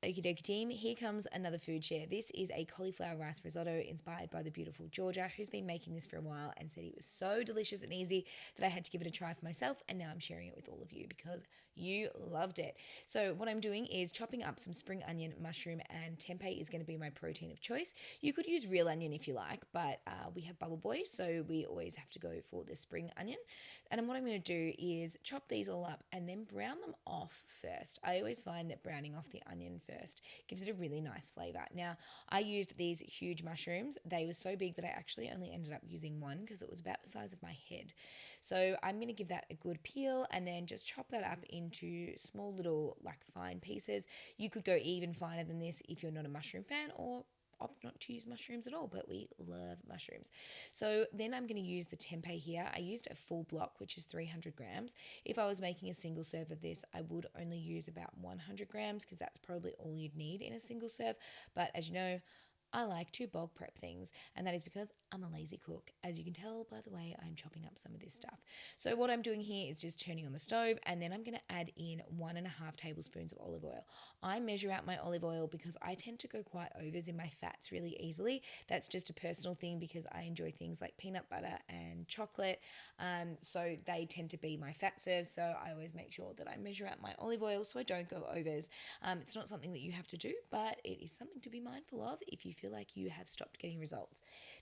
Okie dokie team, here comes another food share. This is a cauliflower rice risotto inspired by the beautiful Georgia, who's been making this for a while and said it was so delicious and easy that I had to give it a try for myself, and now I'm sharing it with all of you because you loved it. So what I'm doing is chopping up some spring onion, mushroom, and tempeh is going to be my protein of choice. You could use real onion if you like, but we have bubble boy, so we always have to go for the spring onion. And what I'm going to do is chop these all up and then brown them off first. I always find that browning off the onion first gives it a really nice flavor. Now, I used these huge mushrooms. They were so big that I actually only ended up using one because it was about the size of my head. So I'm going to give that a good peel and then just chop that up into small little like fine pieces. You could go even finer than this if you're not a mushroom fan, or opt not to use mushrooms at all, but we love mushrooms. So then I'm going to use the tempeh here. I used a full block, which is 300 grams. If I was making a single serve of this, I would only use about 100 grams because that's probably all you'd need in a single serve. But as you know, I like to bulk prep things, and that is because I'm a lazy cook. As you can tell by the way I'm chopping up some of this stuff. So what I'm doing here is just turning on the stove, and then I'm going to add in 1.5 tablespoons of olive oil. I measure out my olive oil because I tend to go quite overs in my fats really easily. That's just a personal thing because I enjoy things like peanut butter and chocolate, so they tend to be my fat serves. So I always make sure that I measure out my olive oil so I don't go overs. It's not something that you have to do, but it is something to be mindful of if you feel like you have stopped getting results.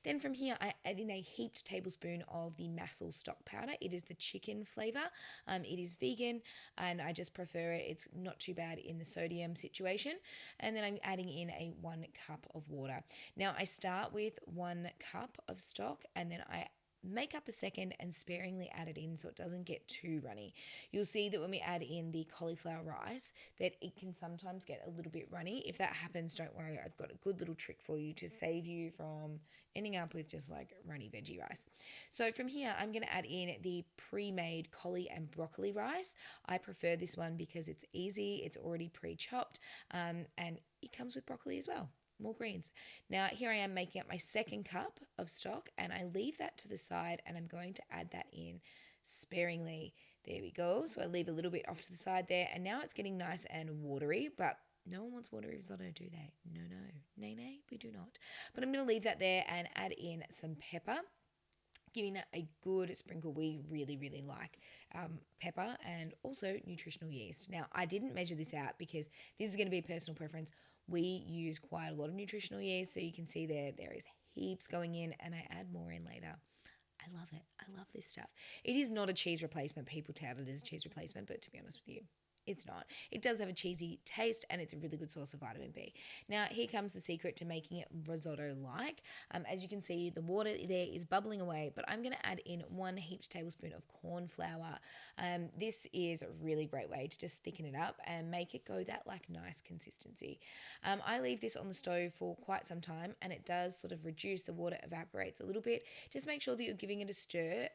Then from here, I add in a heaped tablespoon of the Massel stock powder. It is the chicken flavor. It is vegan, and I just prefer it. It's not too bad in the sodium situation. And then I'm adding in a 1 cup of water. Now I start with 1 cup of stock, and then I make up a second and sparingly add it in so it doesn't get too runny. You'll see that when we add in the cauliflower rice that it can sometimes get a little bit runny. If that happens, don't worry, I've got a good little trick for you to save you from ending up with just like runny veggie rice. So from here, I'm going to add in the pre-made cauli and broccoli rice. I prefer this one because it's easy, it's already pre-chopped, and it comes with broccoli as well. More greens. Now here I am making up my 2nd cup of stock, and I leave that to the side, and I'm going to add that in sparingly. There we go. So I leave a little bit off to the side there, and now it's getting nice and watery, but no one wants watery risotto, do they? No, nay, we do not. But I'm going to leave that there and add in some pepper, giving that a good sprinkle. We really, really like pepper and also nutritional yeast. Now, I didn't measure this out because this is going to be personal preference. We use quite a lot of nutritional yeast, so you can see there is heaps going in, and I add more in later. I love it. I love this stuff. It is not a cheese replacement. People tout it as a cheese replacement, but to be honest with you, it's not. It does have a cheesy taste, and it's a really good source of vitamin B. Now, here comes the secret to making it risotto-like. As you can see, the water there is bubbling away, but I'm going to add in 1 heaped tablespoon of corn flour. This is a really great way to just thicken it up and make it go that like nice consistency. I leave this on the stove for quite some time, and it does sort of reduce. The water evaporates a little bit. Just make sure that you're giving it a stir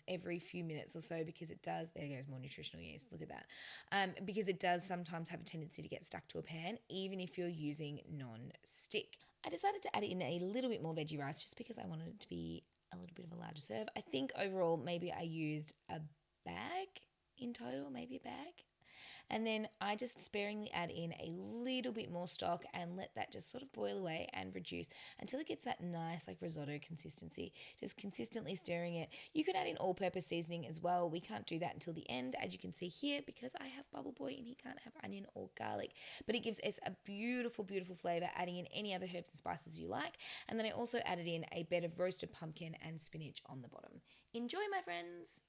every few minutes or so, because it does, there goes more nutritional yeast, look at that. Because it does sometimes have a tendency to get stuck to a pan, even if you're using non-stick. I decided to add in a little bit more veggie rice just because I wanted it to be a little bit of a larger serve. I think overall maybe I used a bag in total, maybe a bag. And then I just sparingly add in a little bit more stock and let that just sort of boil away and reduce until it gets that nice like risotto consistency. Just consistently stirring it. You could add in all-purpose seasoning as well. We can't do that until the end, as you can see here, because I have bubble boy and he can't have onion or garlic. But it gives us a beautiful, beautiful flavor, adding in any other herbs and spices you like. And then I also added in a bed of roasted pumpkin and spinach on the bottom. Enjoy, my friends.